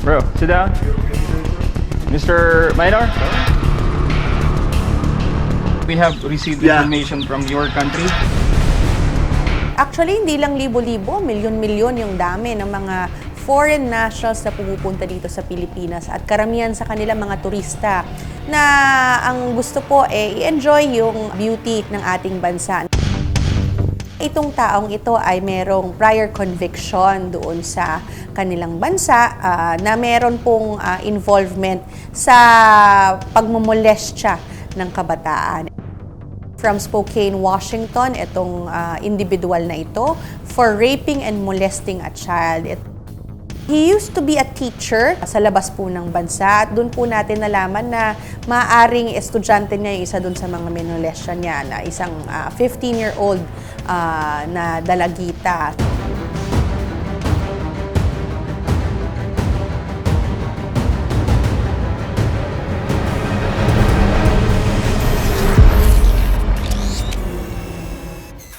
Bro, sit down. Mr. Minor? We have received information from your country. Actually, hindi lang libo-libo, milyon-milyon yung dami ng mga foreign nationals na pumupunta dito sa Pilipinas at karamihan sa kanila mga turista na ang gusto po i-enjoy yung beauty ng ating bansa. Itong taong ito ay merong prior conviction doon sa kanilang bansa na meron pong involvement sa pagmomolestya ng kabataan. From Spokane, Washington, itong individual na ito for raping and molesting a child. He used to be a teacher sa labas po ng bansa at doon po natin nalaman na maaaring estudyante niya yung isa doon sa mga minolestya niya na isang 15-year-old na dalagita.